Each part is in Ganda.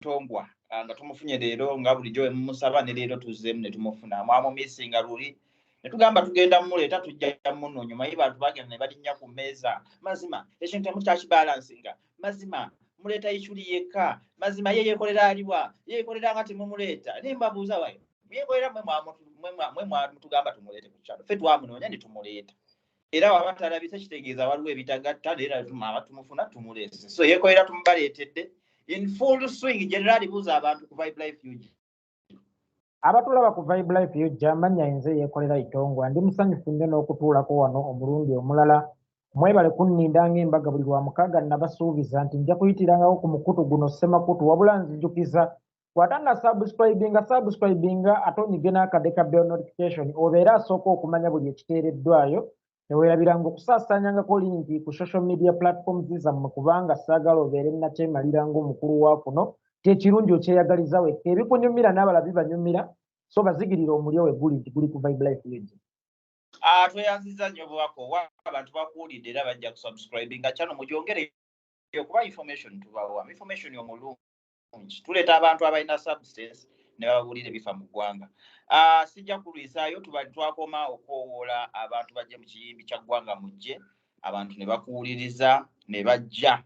Itongwa nga tumufunye leero nga bulijjo mumusaba ne leero tuzzemu ne tumufuna mwamumisinga luli ne tugamba tugenda mmuleeta tujja munonyuma ye bantu bagenda ne balinnya ku mmeeza mazima ekintu temukyakibalansinga mazima muleeta ikyuli yekka mazima ye yekolera aliwa yekolera nga temumuleeta ne mbabuuza wayo yekolera mwe mwatugamba tumuleete ku kyalo ffe twamunoonya ne tumuleeta era waba talabise kitegeeza waliwo ebitagatta era tumufuna tumuleese so yekolera tumubaleetedde in full swing generally buza abantu ku Vibe Life Fuge abatulaba ku Vibe Life Fuge amanya nze yekolera Itongwa ndi musanyufu nnyo n'okutuulako wano omulundi omulala mwebale kunninda ng'embaga buli lwa mukaaga nabasuubiza nti nja kuyitirangawo ku mukutu guno ssemakutu wabula nzijukiza bw'atanga subscribinga ate onyige n'akade ka bell notification obeera asooka okumanya buli ekiteereddwayo teweerabiranga okusaasaanyangako linki ku social media platforms zammwe kubanga saagala obeere nakyemalira ng'omukulu wa kuno kyekirungi okyeyagaliza wekka ebikunyumira n'abalabi banyumira so bazigirira omulyo we guli nti guli ku Vibe Life Fuge. Tweyanziza nnyo bwakowa abantu bakuwulidde era bajja kusubscribinga kyano mugyongere okuba information tubawa information omulungi tuleeta abantu abalina substance ne bababuulira ebifa mu ggwanga. Sijja kulwisaayo twakoma okwowoola abantu bajje mu kiyimbi kya ggwanga mujje abantu ne bakuwuliriza ne bajja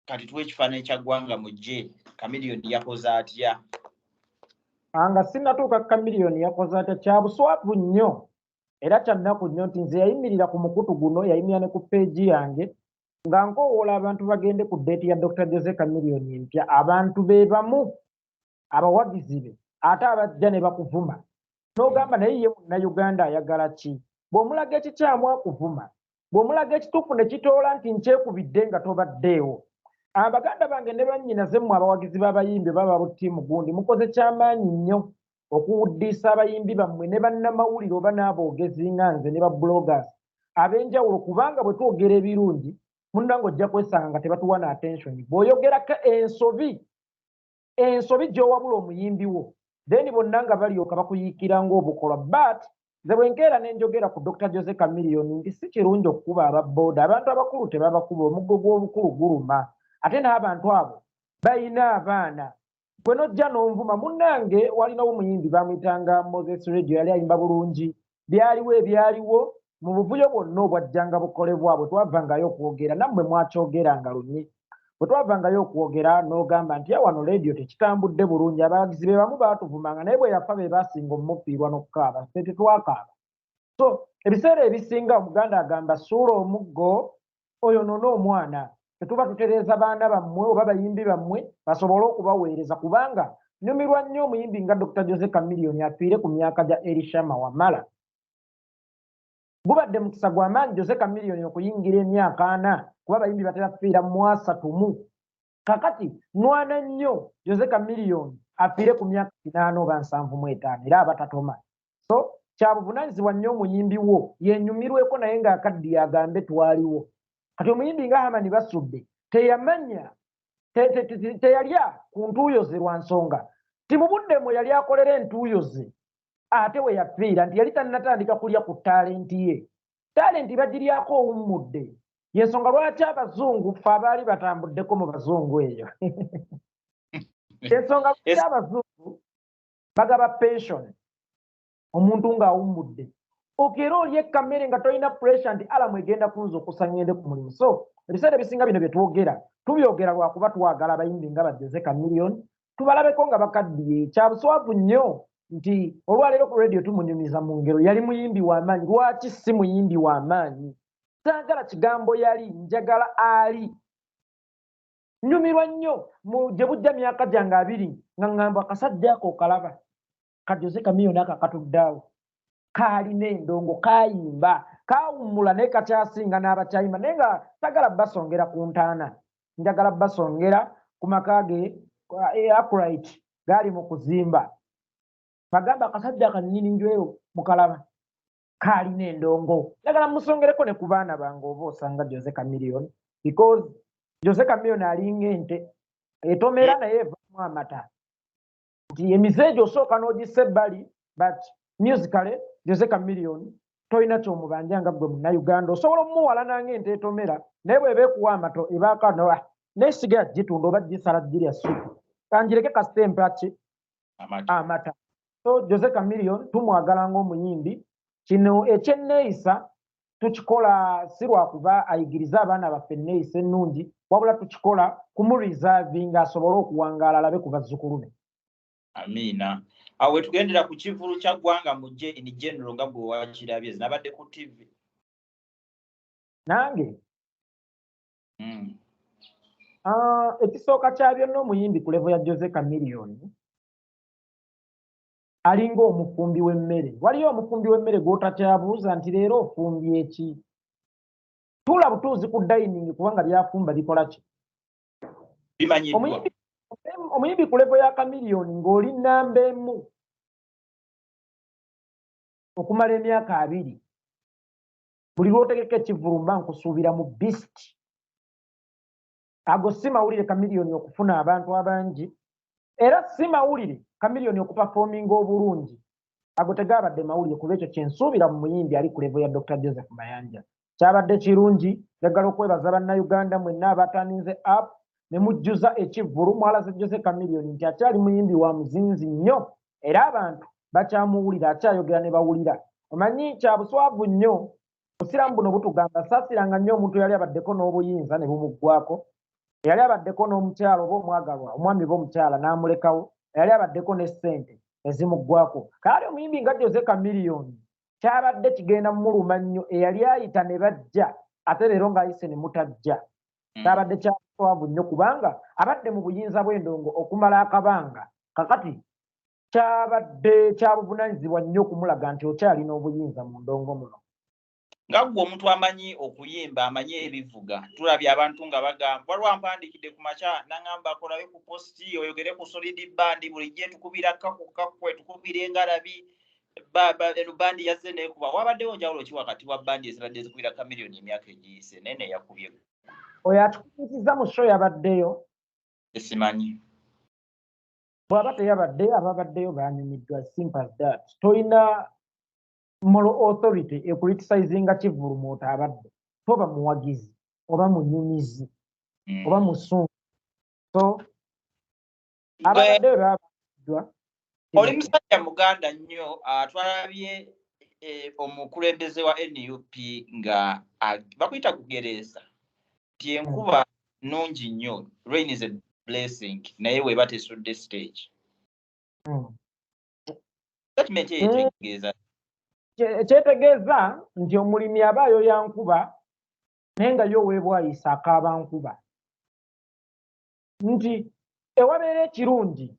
kati tuwe ekifaananyi kya ggwanga mujje Kamiliyoni yakoze atya? Nga sinnatuuka Kamiliyoni yakoze atya kya buswavu nnyo era kya nnaku nnyo nti nze yayimirira ku mukutu guno yayimirira ne ku peegi yange nga nkowoola abantu bagende ku ddeeti ya Dr. Jose Kamiliyoni empya abantu be bamu abawagizi be ate abajja ne bakuvuma n'ogamba naye ye munnayuganda ayagala ki bw'omulaga ekikyamu akuvuma bw'omulaga ekituufu ne kitoola nti nkyekubidde nga tobaddeewo. Abaganda bange ne bannyinaze mmwe abawagizi b'abayimbi baba buttiimu gundi mukoze kyamaanyi nnyo okuwuddiisa abayimbi bammwe ne bannamawulire oba n'aboogezi nga nze ne bablogers ab'enjawulo kubanga bwe twogera ebirungi munnange ojja kwesanga nga tebatuwa na attention bw'oyogerako ensobi gy'owabula omuyimbi wo then bonna nga balyoka bakuyiikira ng'obukolwa but nze bwe nkeera ne njogera ku Dr. Jose Kamiliyoni nti si kirungi okukuba ababooda abantu abakulu tebabakuba omuggo gw'obukulu guluma ate n'abantu abo bayina abaana gwe nojja n'onvuma munnange walinawo omuyimbi bamuyitanga Moses Radio yali ayimba bulungi byaliwo ebyaliwo mu buvuyo bwonna obwajjanga bukolebwa bwe twavangayo okwogera nammwe mwakyogeranga lunyi bwe twavangayo okwogera n'ogamba nti wano radio tekitambudde bulungi abawagizi be bamu baatuvumanga naye bwe yafa be baasinga omumufiirwa n'okukaaba ffe tetwakaaba so ebiseera ebisinga omuganda agamba suula omuggo oyo nona omwana tetuba tutereeza baana bammwe oba bayimbi bammwe basobole okubaweereza kubanga nyumirwa nnyo omuyimbi nga Dr. Jose Kamiliyoni afiire ku myaka gya Elishama Wamala gubadde mukisa gw'amaanyi Jose Kamiliyoni okuyingira emyaka 4 kuba abayimbi baterafiira mu 3 kakati mwana nnyo Jose Kamiliyoni afiire ku myaka 8 oba 75 era abatatoma so kyabuvunaanyizibwa nnyo omuyimbi wo yenyumirweko naye ng'akaddiye agambe twaliwo kati omuyimbi nga Hamani Basudde teyamanya teyalya ku ntuuyo ze lwa nsonga ti mu budde mwe yali akolera entuuyo ze ate we yafiira nti yali tannatandika kulya ku taalenti ye taalenti bagiryako owummudde yensonga lwaki abazungu ffe abaali batambuddeko mu bazungu eyo ensonga lwaki abazungu bagaba pension omuntu ng'awummudde okeera olya ekkamere nga tolina pressure nti alamu egenda kunza okusangende ku mulimu so ebiseera ebisinga bino bye twogera tubyogera lwakuba twagala abayimbi nga Jose Kamiliyoni tubalabeko nga bakaddiye kya buswavu nnyo nti olwaleero ku radio tumunyumiza mu ngero yali muyimbi w'amaanyi lwaki si muyimbi w'amaanyi saagala kigambo yali njagala ali nyumirwa nnyo gye bujja myaka gyange 2 nga ŋŋamba akasajja ako okalaba ka Jose Kamiliyoni aka katuddeawo kaalina endongo kaayimba kaawummula naye kakyasinga n'abakyayimba naye nga sagala basongera ku ntaana njagala basongera ku maka ge upright gaali mu kuzimba bagamba akasajja akanyini njweyo mukalaba kaalina endongo njagala musongereko ne ku baana bange oba osanga Jose Kamiliyoni because Jose Kamiliyoni alinga ente etomera naye evaamu amata nti emizeejo osooka n'ogisa ebbali but musically Jose Kamiliyoni tolina kyomubanja nga gwe munnayuganda osobola omuwala nange ente etomera naye bw'eba ekuwa amato ebaakanoa naye sigala gitunda oba gisala girya supu kanjireke kastempe aki amata. So Jose Chameleone tumwagala ng'omuyimbi, kino ekyenneeyisa tukikola si lwakuba ayigiriza abaana baffe enneeyisa ennungi, wabula tukikola kumureservinga asobole okuwangaala alabe ku bazzukulu be. Amiina. Awo we tugendera ku kivulu kya ggwanga mujje in general nga bwe wakirabye zinabadde ku TV. Nange ekisooka kya byonna omuyimbi ku level ya Jose Chameleone alinga omufumbi w'emmere. Waliyo omufumbi w'emmere gw'otakyabuuza nti leero ofumbye eki? Tuula butuuzi ku dining kubanga byafumba bikola ki? Bimanyiddwa. Omuyimbi ku level ya Chameleone ng'oli nnamba emu okumala emyaka 2. Buli lw'otegeka ekivulu mba nkusuubira mu beast. Ago si mawulire Chameleone okufuna abantu abangi, era si mawulire Chameleone okuperforminga obulungi. Ago tegaabadde mawulire kuba ekyo kyensuubira mu muyimbi ali ku level ya Dr. Joseph Mayanja. Kyabadde kirungi, njagala okwebaza bannayuganda mwenna abataaninze app ne mujjuza ekivulu mwalaze Jose Chameleone nti akyali muyimbi wa muzinzi nnyo, era abantu bakyamuwulira, akyayogera ne bawulira. Omanyi kya buswavu nnyo, obusiraamu buno butugamba saasiranga nnyo omuntu yali abaddeko n'obuyinza ne bumuggwako, yali abaddeko n'omukyala oba omwagalwa omwami oba omukyala n'amulekawo, yali abaddeko ne ssente ezimuggwako. Kale omuyimbi nga Jose Chameleone kyabadde kigenda muluma nnyo, eyali ayita ne bajja ate leero ng'ayise ne mutajja. Kyabadde kya buswavu nnyo kubanga abadde mu buyinza bw'endongo okumala akabanga, kakati kyabadde kya buvunaanyizibwa nnyo okumulaga nti okyalina obuyinza mu ndongo muno. Nga gwe omuntu amanyi okuyimba, amanyi ebivuga, tulabye abantu nga bagamba waliwo ampandikidde ku makya n'angamba akolabe ku posti oyogere ku solid band bulijjo tukubira kakwe tukubira engalabi bandi yazze neekuba. Wabaddewo njawulo ki wakati wa bandi ezibadde zikubira Chameleone emyaka egiyise nene yakubye? Oyo atukubiriza mu show yabaddeyo? Simanyi. Bw'aba teyabadde ababaddeyo baanyumiddwa. Simple as that. Toyina moral authority ekuliticizinga kivulu mw'otaabadde. Toba muwagizi oba munyumizi oba musungu. So ababaddeyo baanyumiddwa. Oli musajja muganda nnyo, twalabye omukulembeze wa NUP nga bakuyita kugereesa nti enkuba nnungi nnyo, rain is a blessing, naye weeba tesudde stage. Statement etegeeza ekyetegeeza nti omulimi abaayo ya nkuba naye nga yo weebwayisa akaaba nkuba, nti ewabeera ekirungi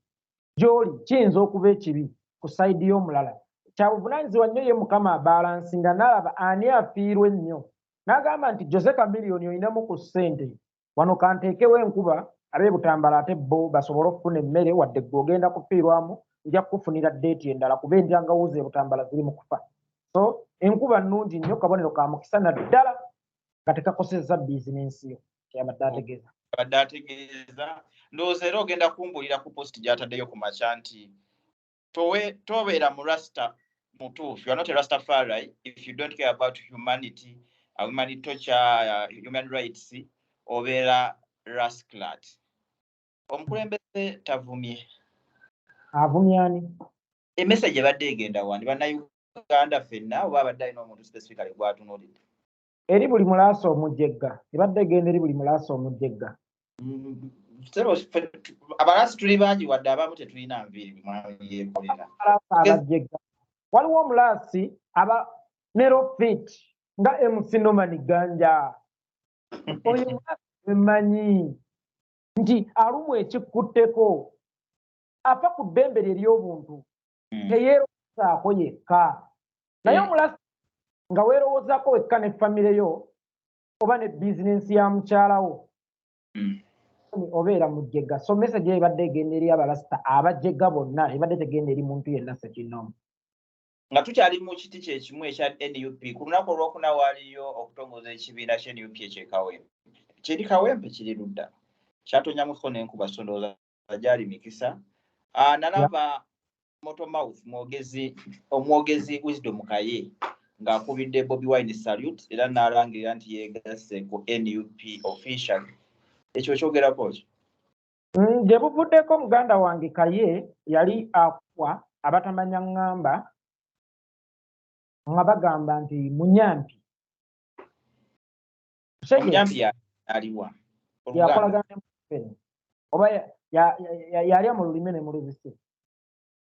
gy'oli kiyinza okuba ekibi ku sayidi y'omulala. Kyabuvunaanyizibwa nnyo ye Mukama abalansinga n'alaba ani afiirwa ennyo, n'agamba nti Jose Chameleone oyinamu ku ssente wano kanteekewo enkuba ab'e Butambala ate bo basobole okufuna emmere, wadde gwe ogenda kufiirwamu nja kukufunira deeti endala kuba endyangawuzi e Butambala ziri mu kufa. So enkuba nnungi nnyo, kabonero ka mukisa naddala nga tekakosezza bizinensi yo. Kyabadde ategeeza. Abadde ategeeza. Ndowooza era ogenda kumbulira ku posti gy'ataddeyo ku makya nti tobeera mu rasta mutuufu. You are not a Rastafari if you don't care about humanity, human torture, human rights, obeera rasclat. Omukulembeze tavumye. Avumye ani? Emessage ebadde egenda wandi bannayuganda ffenna oba abadde alina omuntu specifically gw'atunuulidde? Eri buli mulaasa omujjegga. Ebadde egenda eri buli mulaasa omujjegga. Abalaasi tuli bangi wadde abamu tetulina nviiri Yekolera. Abajjegga. Waliwo omulaasi aba nerofit nga MC Norman Ganja. Oyo mulaasi mmanyi nti alumu ekikutteko afa ku ddembe lye ery'obuntu teyeerowoozaako yekka. Naye omulaasi nga weerowoozaako wekka ne famire yo oba ne bizinensi ya mukyalawo obeera mujjegga. So message ebadde egenda eri abalasita abajjegga bonna, ebadde tegenda eri muntu yenna Ssekinomo. Nga tukyali mu kiti kye kimu ekya NUP ku lunaku olwokuna waaliyo okutongoza ekibiina kya NUP ekyekawempe. Kiri kawempe kiri ludda kyatonyamuko n'enkuba sondooza gyali mikisa. Nalaba Motomouth omwogezi Wisdom Kaye ng'akubidde Bobi Wine salute era n'alangirira nti yeegase ku NUP official. Ekyo kyogerako ki? Gye buvuddeko muganda wange Kaye yali akuwa abatamanya ŋŋamba nga bagamba nti munyampi. Omunyampi aliwa yakolagana ne Museveni oba yalya mu lulimi ne mu lubisi.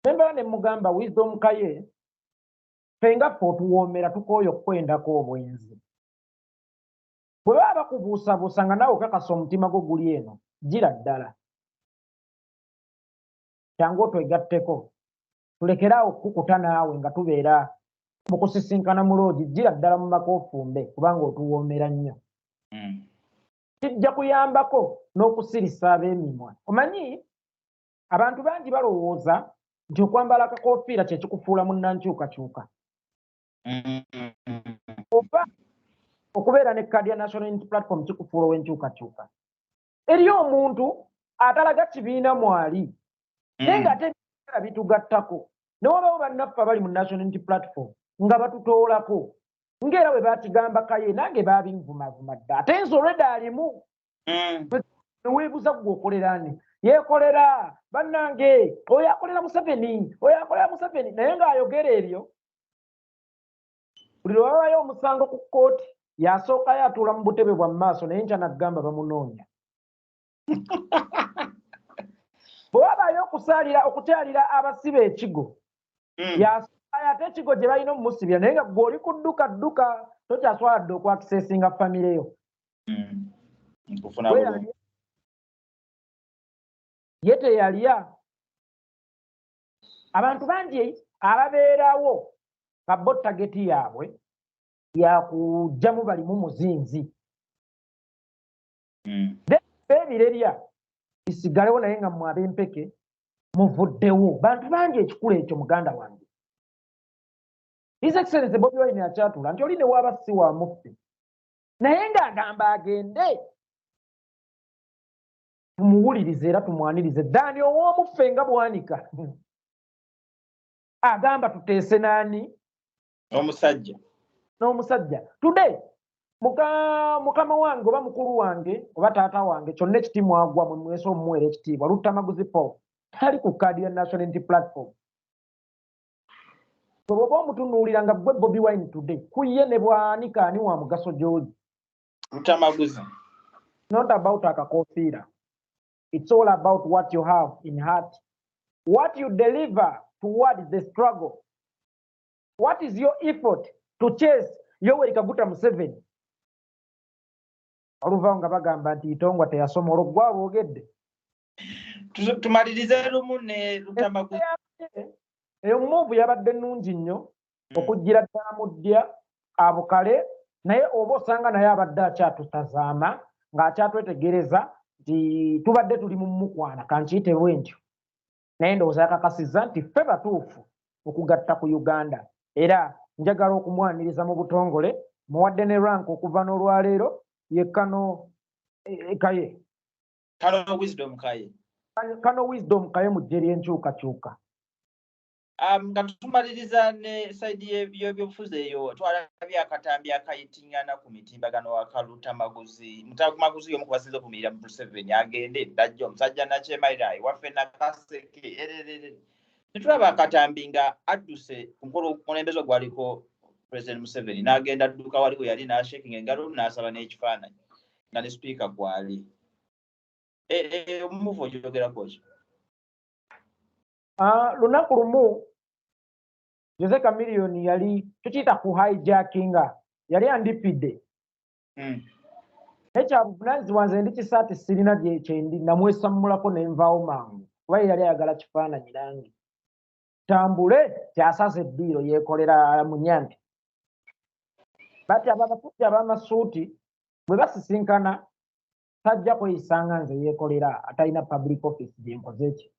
Nembeera ne mugamba Wisdom Kaye, fenga ffe otuwoomera tukooye okukwendako obwenzi. Bwe baba bakubuusabuusa nga naawe okakasa omutima gwo guli eno, gira ddala. Kyangu otwegatteko. Tulekeraawo okukuta naawe nga tubeera mu kusisinkana mu loogi, gira ddala mu maka ofumbe kubanga otuwoomera nnyo. Kijja kuyambako n'okusirisa ab'emimwa. Omanyi abantu bangi balowooza nti okwambala akakoofiira kye kikufuula munnankyukakyuka. Oba okubeera ne kkaadi ya National Unity Platform kikufuula ow'enkyukakyuka. Eriyo omuntu atalaga kibiina mwali naye ng'ate ebiseera bitugattako. Ne wabaawo bannaffe abali mu National Unity Platform nga batutoolako ng'era bwe baakigamba Kaye nange baabinvumavuma dda. Ate nze olwedde alimu ne weebuuza gwe okolera ani? Yekolera bannange, oyo akolera Museveni, oyo akolera Museveni. Naye ng'ayogera ebyo, buli lwe wabayo omusango ku kkooti y'asookayo atuula mu butebe bwa maaso naye nkya nagamba bamunoonya. Bwe wabayo okukyalira abasiba ekigo y'asookayo ate ekigo gye balina omumusibira naye nga gw'oli ku dduka tokyaswaladde okwakiseesinga famire yo. Ye teyalya. Abantu bangi ababeerawo kabbo tageti yaabwe yakugjamu balimu muzinzi. Ebirerya bisigalewo naye nga mmwe ab'empeke muvuddewo. Bantu bangi ekikulu ekyo muganda wange. His Excellency Bobi Wine akyatula nti oli ne waaba si wa muffe naye ng'agamba agende tumuwulirize era tumwanirize. Ddaani ow'omuffe nga bwanika agamba tuteese n'ani? N'omusajja. Today mukama wange oba mukulu wange oba taata wange kyonna ekiti mwagwa mwe mwesa omumuweera ekitiibwa Luttamaguzi Paul tali ku kkaadi ya National Unity Platform. Bw'oba omutunuulira nga gwe Bobi Wine today ku ye ne bwanika ani wa mugaso gy'oli? Luttamaguzi. Not about akakoofiira. It's all about what you have in heart, what you deliver towards the struggle. What is your effort to chase Yoweri Kaguta Museveni? Oluva nga bagamba nti Itongwa teyasoma olwo gwe aboogedde. Tumalirize lumu ne Luttamaguzi. Eyo move yabadde nnungi nnyo okujjira ddala mu ddya abukale naye oba osanga naye abadde akyatutazaama ng'akyatwetegereza nti tubadde tuli mu mukwana kankiyite bwentyo. Naye ndowooza yakakasizza nti ffe batuufu okugatta ku Uganda era njagala okumwaniriza mu butongole muwadde ne rank okuva n'olwaleero ye Kaye. Kano Wisdom Kaye. Kano Wisdom Kaye Mujje lyenkyukakyuka. Nga tumaliriza ne saidi y'ebyobufuzi eyo twalabye akatambi akayitingana ku mitimbagano waka Luttamaguzi. Luttamaguzi y'omu ku basinze okumirira mu Museveni agende ddajja omusajja nakyemalira ewaffe Nakaseke ererere. Ne tulaba akatambi nga adduse ku mukolo omukulembeze gwaliko President Museveni n'agenda adduka wali we yali n'ashaking engalo n'asaba n'ekifaananyi nga ne sipiika gwali. Omuvu ogyogerako ki? Lunaku lumu Jose Chameleone yali tukiyita ku hijackinga yali andipidde. Ekyabuvunaanyizibwa nze ndi kisaati sirina kyendi namwesammulako nenvaawo mangu kuba yali ayagala kifaananyi nange. Tambule kyasaza eddiiro yeekolera munyampi. Bati abasajja ab'amasuuti bwe basisinkana tajja kweyisanga nze yeekolera atalina public office gye nkoze ki.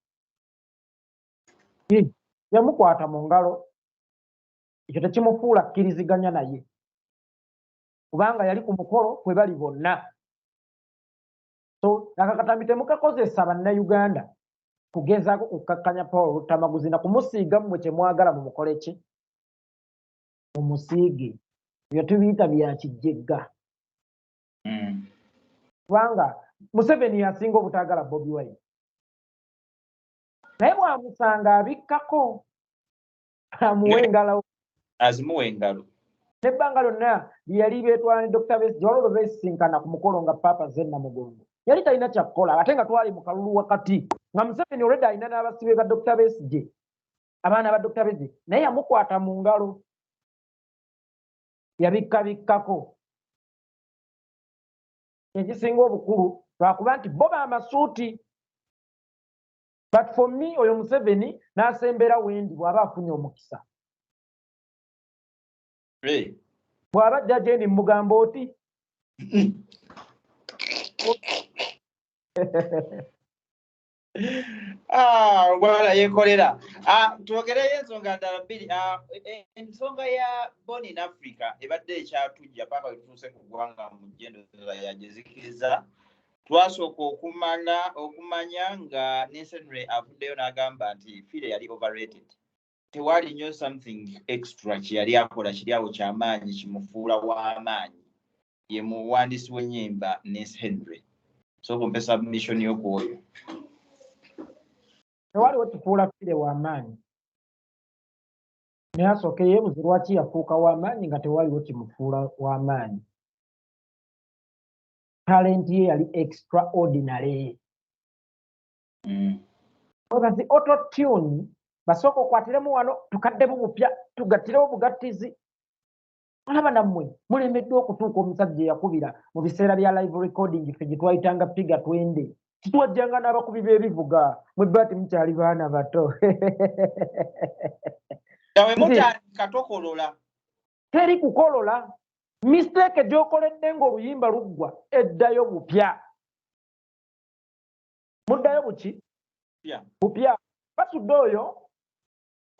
Yamukwata mu ngalo ekyo tekimufuula kkiriziganya naye kubanga yali ku mukolo kwe bali bonna. So akakatambi temukakozesa bannayuganda kugezaako kukkakkanya Paul Luttamaguzi na kumusiiga mmwe kyemwagala mumukole ki mumusiige. Ebyo tubiyita bya kijjegga kubanga Museveni yasinga obutaagala Bobi Wine. naye bw'amusanga abikkako amuwe engalo azimuwa engalo nebbanga lyonna lye yali beetwala ne Dr. Besigye waliwo lwe beesinkana ku mukolo nga Papa Zenna Mugongo yali talina kyakkola ate nga twali mu kalulu wakati nga Museveni olwedde alina n'abasibe ba Dr. Besigye abaana ba Dr. Besigye naye yamukwata mu ngalo yabikkabikkako ekisinga obukulu lwakuba nti bo b'amasuuti but for me oyo Museveni n'asembera wendi bw'aba afunye omukisa bw'aba ajja gye ndi mugamba oti bwana Yekolera twogereyo ensonga ndala bbiri ensonga ya Born in Africa ebadde ekyatujja paka wetutuuse ku ggwanga mu jjendoza yagezikiriza twasooka okumanya nga Nesenre avuddeyo n'agamba nti Fire yali overrated tewali nnyo something extra kyeyali akola kiri awo kyamaanyi kimufuula w'amaanyi ye muwandiisi w'ennyimba Nesenre sooka mpe submission y'okwoyo tewaliwo kifuula Fire w'amaanyi naye asooke yeebuze lwaki yafuuka w'amaanyi nga tewaliwo kimufuula w'amaanyi talenti ye yali extraordinary ogazi autotune basooka okwatiremu wano tukaddemu bupya tugattirewo bugattizi olaba nammwe mulemeddwa okutuuka omusajja eyakubira mu biseera bya live recording ffe gye twayitanga piga twende titwajjanga n'abakubi b'ebivuga mwe bba mukyali baana bato nawe mutandika tokolola teri kukolola mistake gy'okoledde ng'oluyimba luggwa eddayo bupya muddayo buki bupya Basudde oyo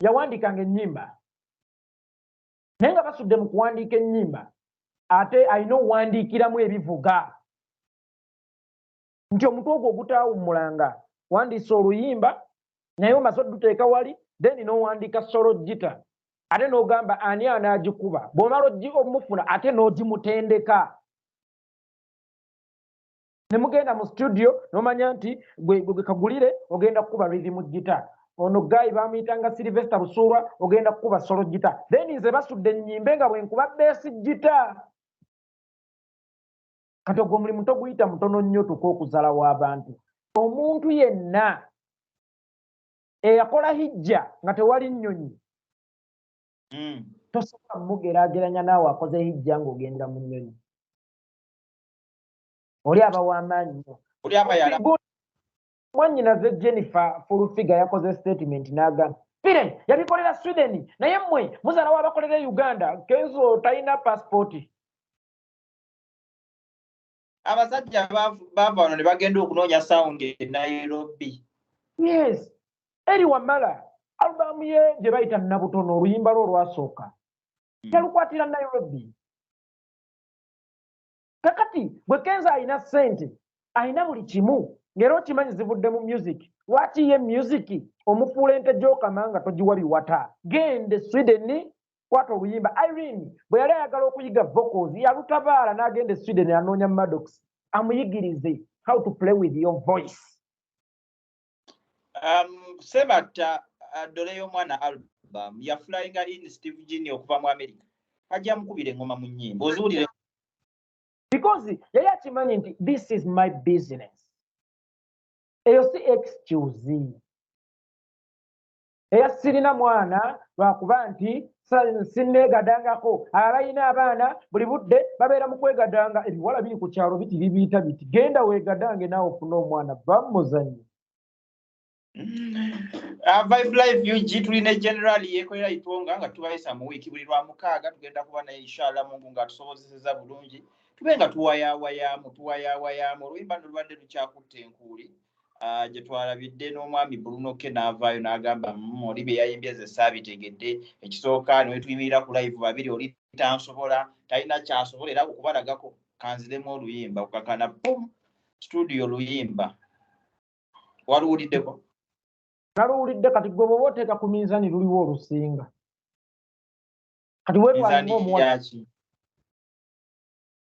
yawandiikanga ennyimba naye nga basudde mu kuwandiika ennyimba ate alina owandiikiramu ebivuga nti omutwe ogwo ogutaawummulanga wandiisa oluyimba naye omaze oduteeka wali then n'owandiika solo gita ate n'ogamba ani anaagikuba bw'omala omufuna ate n'ogimutendeka ne mugenda mu studio n'omanya nti gwe kagulire ogenda kukuba rhythm gita ono gayi bamuyitanga Sylvester Busuulwa ogenda kukuba solo gita then nze basudde ennyimbe nga bwe nkuba bass gita kati ogwo omulimu toguyita mutono nnyo tuka okuzala w'abantu omuntu yenna eyakola hijja nga tewali nnyonyi tosobola mugeraageranya naawe akoze hijja ng'ogendera mu nnyonyi oli aba w'amaanyi nnyo oli abayala mwannyinaze Jennifer Fulufiga yakoze statement n'agamba Fire yabikolera Sweden naye mmwe muzaala w'abakolera Uganda Kenzo talina passport abasajja baava wano ne bagenda okunoonya sound e Nairobi yes eri wamala albamu ye gye bayita Nabutono oluyimba lwo olwasooka yalukwatira Nairobi kakati bwe Kenzo alina ssente alina buli kimu ngero okimanyi zivudde mu music lwaki ye music omufuula ente gy'okamanga togiwa biwata gende Sweden kwata oluyimba Irene bwe yali ayagala okuyiga vocals yalutabaala n'agenda e Sweden anoonya Maddox amuyigirize how to play with your voice Sebata dole y'omwana album ya Flying in Steve Jini okuva mu America ajja mukubira engoma mu nnyimba oziwulire because yali akimanyi nti this is my business eyo si excuse eya sirina mwana lwakuba nti sinneegadangako abalina abaana buli budde babeera mu kwegadanga ebiwala biri ku kyalo biti bibiyita biti genda weegadange naawe ofune omwana bamuzanyi Vibe Live UG tulina generally Yekolera Itongwa nga tubayisa mu wiiki buli lwa mukaaga tugenda kuba naye inshallah Mungu ng'atusobozeseza bulungi tube nga tuwayaawayamu oluyimba nolubadde lukyakutte enkuuli gye twalabidde n'omwami Bruno K n'avaayo n'agamba oli bye yayimbye ze saabitegedde ekisooka ne wetuyimirira ku live babiri oli tansobola talina kyasobola era okubalagako kanziremu oluyimba okakana pum studio oluyimba waluwuliddeko naluwulidde kati gwe bw'oba oteeka ku minzaani luliwo olusinga kati weetwalinga omuwala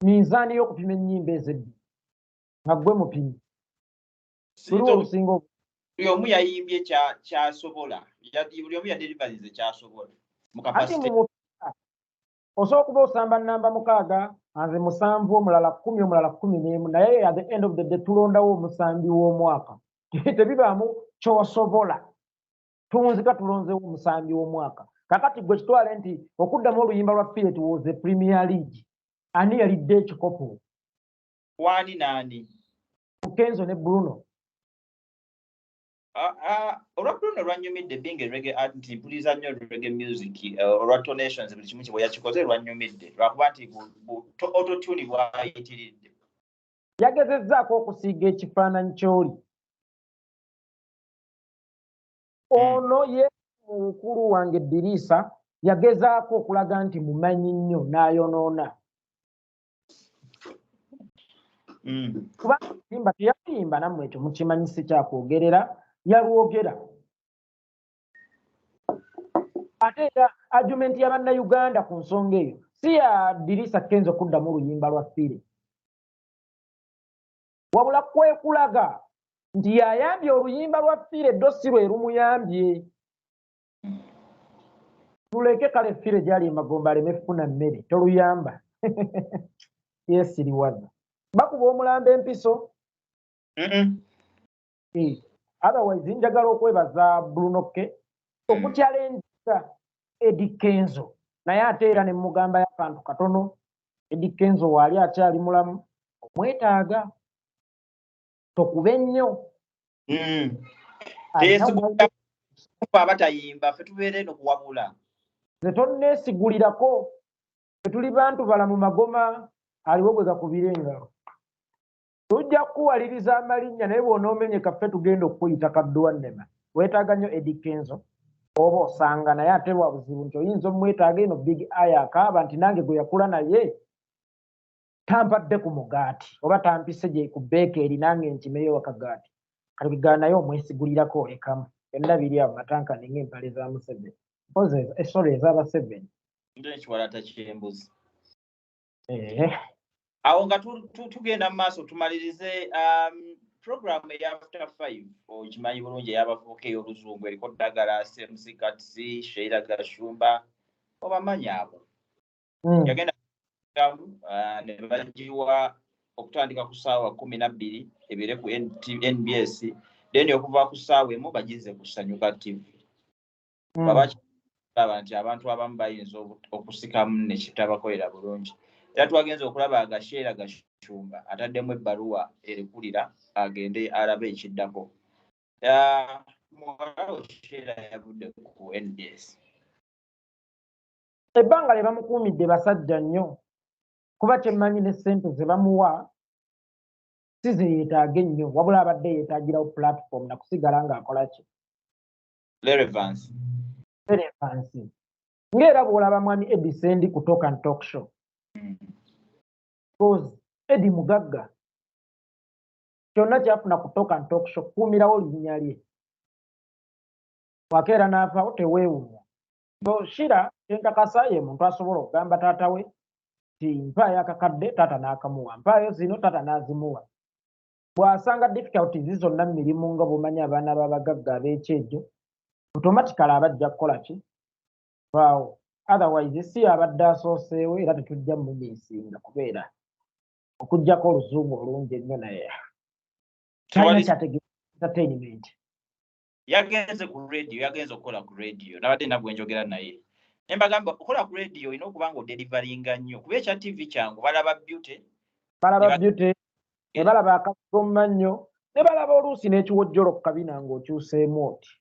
minzaani y'okupima ennyimba ez'eddi nga gwe mupimi luliwo olusinga buli omu yayimbye kyasobola buli omu yadeliverize kyasobola mu ati kapasite. mu mupiira osobola okuba osamba namba 6 anze 7 omulala 10 omulala 11 naye at the end of the day tulondawo omusambi w'omwaka tebibaamu kyosobola tunzika tulonzeewo omusambi w'omwaka kakati gwe kitwale nti okuddamu oluyimba lwa Philip was a Premier League ani yalidde ekikopo Wani nani Kenzo ne Bruno olwa Bruno lwanyumidde binge reggae art nti mpuliza nnyo reggae music olwa tonations buli kimu kibwe yakikoze lwanyumidde lwakuba nti autotune bwayitiridde yagezezzaako okusiiga ekifaananyi ky'oli ono ye mukulu wange Dirisa yagezaako okulaga nti mumanyi nnyo n'ayonoona kubanga yimba teyayimba nammwe ekyo mukimanyi si kyakwogerera yalwogera ate era argument y'abannayuganda ku nsonga eyo si ya Dirisa Kenzo okuddamu oluyimba lwa Fire wabula kwekulaga nti yayambye oluyimba lwa Fire eddo si lwe lumuyambye tuleke kale Fire gyali emagomba aleme kufuna mmere toluyamba yesiriwaza bakuba omulambo empiso otherwise njagala okwebaza Brunoke okukyalenjika Eddie Kenzo naye ate era ne mugamba y'akantu katono Eddie Kenzo waali akyali mulamu omwetaaga tokube nnyo abatayimba ffe tubeere eno kuwabula ze tonneesigulirako tetuli bantu bala mu magoma aliwo gwe gakubira engalo tujja kukuwaliriza amalinnya naye bw'onoomenyeka ffe tugenda okukuyita kadduwannema weetaaga nnyo Eddie Kenzo oba osanga naye ate bwa buzibu nti oyinza omwetaaga eno big eye akaaba nti nange gwe yakula naye tampadde ku mugaati oba tampise gye ku beekeeri nange nkimeyo wakagaati kale bigaa naye omwesigulirako olekamu byonna biri awo matankani ng'empale za Museveni sorry ez'Abaseveni ekiwalata ky'embuzi awo nga tugenda mu maaso tumalirize program eya after 5 okimanyi bulungi ey'abavubuka ey'oluzungu eriko Ddagala Semusikatsi Sheila Gashumba obamanyi abo yagenda ne bagiwa okutandika ku ssaawa 12 ebeere ku NBS then okuva ku ssaawa emu bagize ku Sanyuka TV babakiraba nti abantu abamu bayinza okusikamu ne kitabakolera bulungi era twagenze okulaba agasheera Gashumba ataddemu ebbaluwa erekulira agende arabe ekiddako sheera yavudde ku NBS ebbanga lye bamukuumidde basajja nnyo kuba kyemmanyi ne ssente ze bamuwa si ze yeetaaga ennyo wabula abadde yeetaagirawo platform nakusigala ng'akola ki relevance ng'era bw'olaba mwami Eddie Sendi ku Talk and Talk Show because Eddie mugagga kyonna kyafuna ku Talk and Talk Show kuumirawo linnya lye wakeera n'afaawo teweewunya so Shira enkakasa ye muntu asobola okugamba taata we ti mpaayo akakadde taata n'akamuwa mpaayo zino taata n'azimuwa bw'asanga difficulties zonna mu mirimu nga bw'omanyi abaana b'abagagga ab'ekyejjo automatically abajja kukola ki waawo otherwise si abadde asooseewo era tetujja mumumiisinga kubeera okugjako oluzungu olungi ennyo naye talina kyategeeza entertainment yagenze ku radio yagenze okukola ku radio nabadde nabwe njogera naye embagamba okukola ku radio olina okuba nga odeliveringa nnyo kuba ekya TV kyangu balaba beauty ne balaba akasomma nnyo ne balaba oluusi n'ekiwojjolo ku kabina ng'okyuseemu oti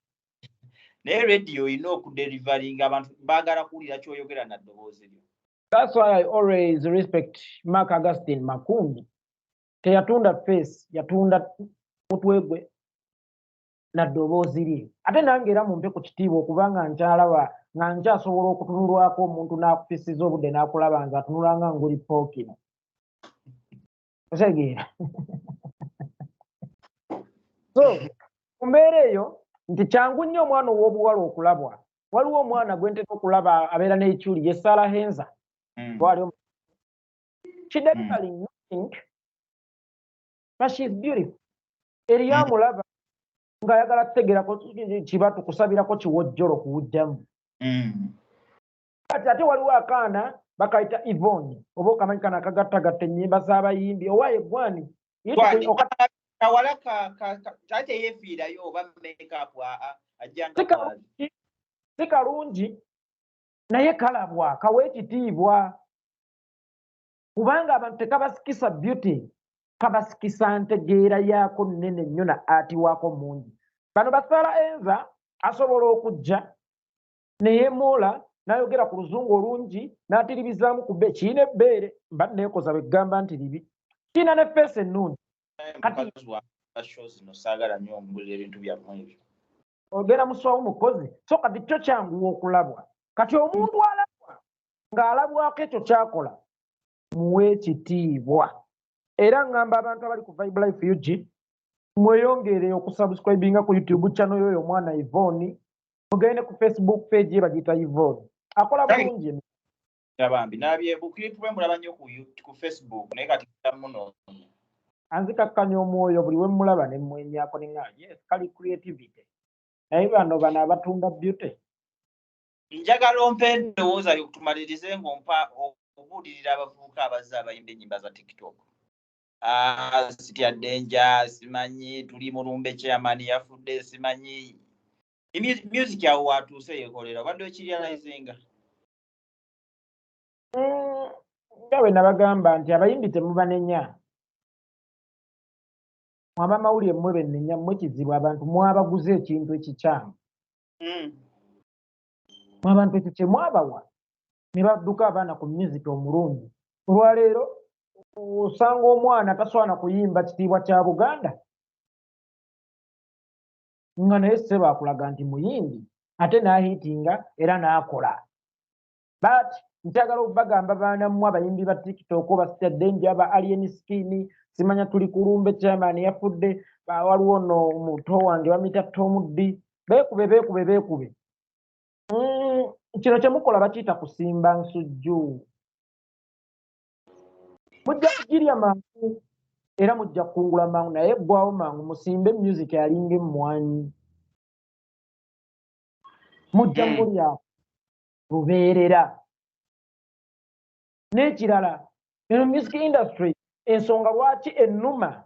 naye radio olina okudeliveringa abantu baagala kuwulira kyoyogera na ddoboozi lyo. That's why I always respect Mark Augustine Makumbi. Teyatunda face, yatunda mutwe gwe na ddoboozi lye. Ate nange era mumpe ku kitiibwa okubanga nkyalaba nga nkyasobola okutunulwako omuntu n'akufisiza obudde n'akulaba nga atunula nga nguli pookino. Osegeera. So, ku mbeera eyo nti kyangu nnyo omwana ow'obuwala okulabwa. Waliwo omwana gwe nteka okulaba abeera n'ekyuli ye Sarah Henza. She definitely think but she's beautiful. Eriyo amulaba ng'ayagala kutegerako kibatu kusabirako kiwojjolo kuwujjamu. Kati ate waliwo akaana bakayita Yvonne oba okamanyi kana akagattagatta ennyimba z'abayimbi owaye gwani kawala ate yeefiirayo oba makeup ajjanga si kalungi naye kalabwa kawa ekitiibwa kubanga abantu tekabasikisa beauty kabasikisa ntegeera yaako nnene nnyo na ati waako mungi. Bano Basala Enza asobola okujja neyeemoola n'ayogera ku luzungu olungi n'atiribizaamu ku bbe kiina ebbeere mba neekoza beggamba nti libi kiina ne feesi ennungi kati zino saagala nnyo omugulira ebintu byammwe ebyo ogenda muswawo mukozi so kati kyo kyanguwa okulabwa kati omuntu alabwa ng'alabwako ekyo kyakola muwe ekitiibwa era ngamba abantu abali ku Vibe Life UG mweyongere okusubscribinga ku YouTube channel yoyo omwana Yvonne mugende ku Facebook page ye bagiyita Yvonne akola bulungi abambi nabyebukiripu bwe mulaba nnyo ku Facebook naye kati muno anzikakkanya omwoyo buli we mulaba ne mwenyako ne nga yes kali creativity naye bano abatunda beauty. Njagala ompe endowooza yokutumalirize ng'ompa okubuulirira abavubuka abazze abayimba ennyimba za TikTok. Sitya Danger simanyi tuli mulumbe chairman yafudde simanyi music yawo watuuse Yekolera obadde okirealizinga? Nga bwe nabagamba nti abayimbi temubanenya mwaba mawulire mmwe bennenya mmwe kizibu abantu mwabaguze ekintu ekikyamu abantu ekyo kye mwabawa ne badduka abaana ku music omulungi. Olwaleero osanga omwana tasobola kuyimba kitiibwa kya Buganda nga naye ssebo akulaga nti muyimbi ate n'ahiitinga era n'akola. But nkyagala okubagamba baana mmwe abayimbi ba TikTok oba Sitya Danger aba Alien Skin simanya tuli kulumbe chairman yafudde waliwo no muto wange bamuyita Tomuddi beekube kino kyemukola bakiyita kusimba nsujju. Mujja kugirya mangu era mujja kukungula mangu naye eggwawo mangu musimbe music alinga emmwanyi mujja mulya lubeerera. N'ekirala eno music industry ensonga lwaki ennuma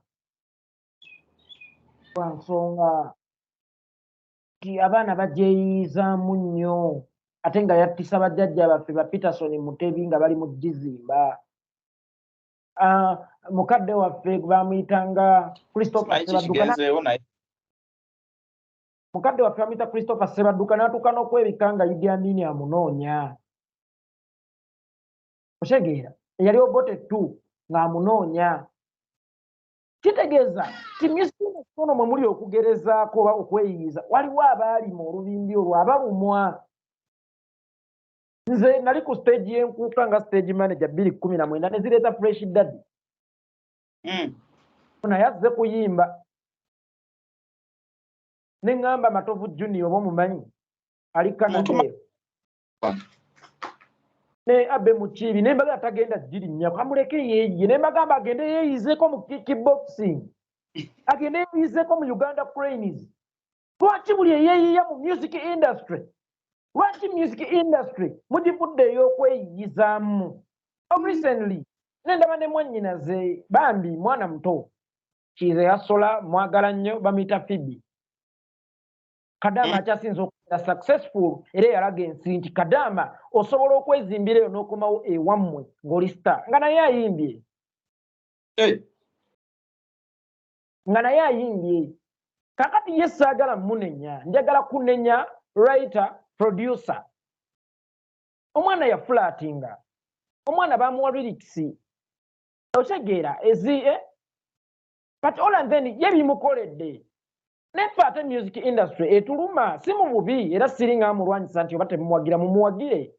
lwa nsonga nti abaana bajeeyizaamu nnyo ate nga yattisa bajjajja baffe ba Peterson Mutebi nga bali mu Gizimba. Mukadde waffe bamuyitanga Christopher Sebadduka n'atuuka n'okwebika nga Idi Amin amunoonya. Otegeera eyali Obote 2 ng'amunoonya. Kitegeeza ti music ono mwe muli okugerezaako oba okweyiyiza waliwo abaali mu olubimbi olwo abalumwa. Nze nali ku stage y'enkuuka nga stage manager 2019 ne zireeta Fresh Daddy. Naye azze kuyimba ne ŋŋamba Matovu Junior oba omumanyi ali Canada ne Abe Mukiibi ne mbaga atagenda girinnyako amuleke yeeyiye ne mbagamba agende yeeyizeeko mu kickboxing agende yeeyizeeko mu Uganda Cranes. Lwaki buli eyeeyiya mu music industry lwaki music industry mugivuddeyo okweyiyizaamu? Recently nendaba ne mwannyinaze bambi mwana muto kize yasola mwagala nnyo bamuyita Phoebe Kadama akyasinza okubeera successful era yalaga ensi nti Kadama osobola okwezimbira eyo n'okomawo ewammwe ng'oli star nga naye ayimbye kakati ye saagala munenya njagala kunenya writer producer. Omwana yafulatinga omwana bamuwa lyrics otegeera but all and then ye bimukoledde nefe ate music industry etuluma si mu bubi era siringa mulwanyisa nti oba temumuwagira mumuwagire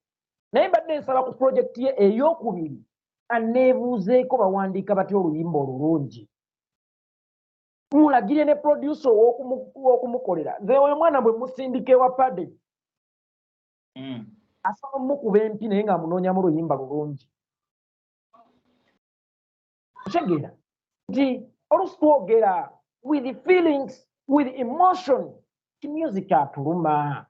naye mbadde nsaba ku project ye ey'okubiri aneebuuzeeko bawandiika batya oluyimba olulungi mulagire ne producer w'okumukolera nze oyo mwana bwe musindika ewa pade asaba mukuba empi naye ng'amunoonyamu luyimba lulungi. Otegeera nti olusi twogera with the feelings with emotion music atuluma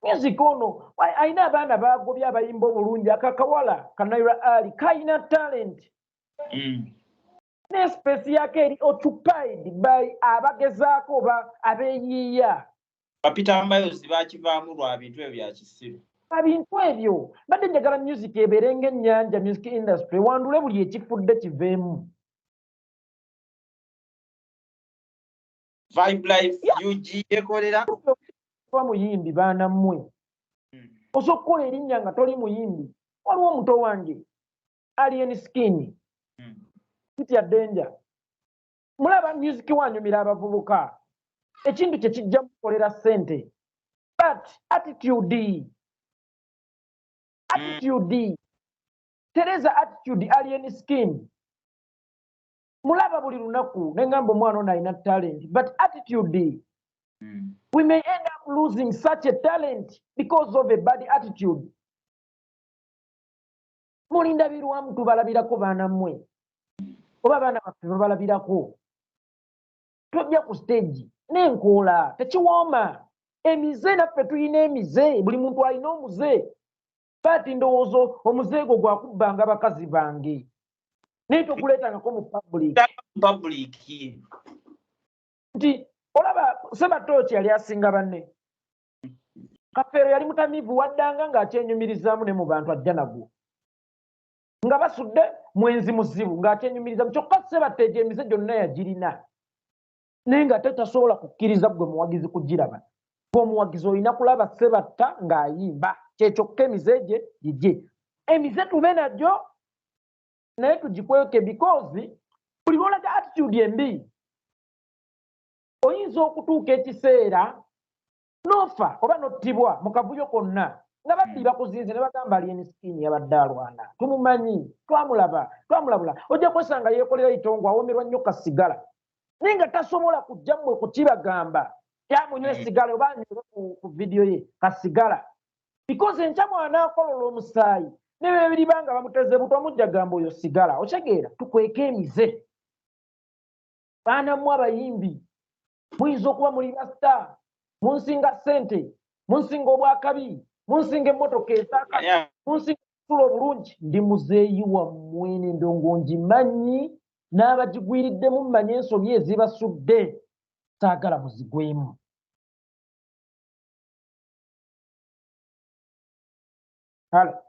music ono ayina abaana bagobye abayimba obulungi akakawala kanaira ali kayina talent ne space yake eri occupied by abagezaako oba abeeyiiya bapita mbayozi bakivaamu lwa bintu ebyo bya kisiru ebintu ebyo badde njagala music ebeere ng'ennyanja music industry wandule buli ekifudde kiveemu Vibe Life UG Yekolera kuba muyimbi baana mmwe osobola okukola erinnya nga toli muyimbi waliwo omuto wange alien skin kitya danger mulaba music wanyumira abavubuka ekintu kye kijja mukolera ssente but attitude tereza attitude alien skin mulaba buli lunaku nengamba omwana ono alina talent but attitude we may end up losing such a talent because of a bad attitude mulinda birwamu tubalabirako baana mmwe oba baana baffe babalabirako tojja ku stage n'enkoola tekiwooma emize naffe tulina emize buli muntu alina omuze baati ndowoozo omuze gwo gwakubbanga bakazi bange naye tokuleetangako mu public nti olaba sebatooki yali asinga banne kafeero yali mutamiivu waddanga ng'akyenyumirizaamu ne mu bantu ajja nagwo nga basudde mwenzi muzibu ng'akyenyumirizaamu kyokka sebateege emize gyonna yagirina naye nga tetasobola kukkiriza gwe muwagizi kugiraba gweomuwagizi olina kulaba sebatta ng'ayimba kyekyokka emize gye gigye emize tube nagyo naye tugikweke because buli lwolaga attitude embi oyinza okutuuka ekiseera nofa oba nottibwa mu kavuyo konna nga babbi bakuzinze ne bagamba alien skin yabadde alwana tumumanyi twamulabula ojja kwesanga yeekolera Itongwa awomerwa nnyo kasigala naye nga tasobola kujja mmwe kukibagamba yamunywa esigala oba anywe ku vidiyo ye kasigala because enkya mwana akolola omusaayi ne bebiribanga bamuteze buto mujja gamba oyo sigala okitegeera tukweke emize baana mmwe abayimbi muyinza okuba muli basita munsinga ssente munsinga obwakabi munsinga emmotoka ezaaka munsinga okutula obulungi ndi muzeeyi wammwe n'endongo ngimanyi n'abagigwiriddemu mmanyi ensobi ezibasudde saagala muzigwemu Halo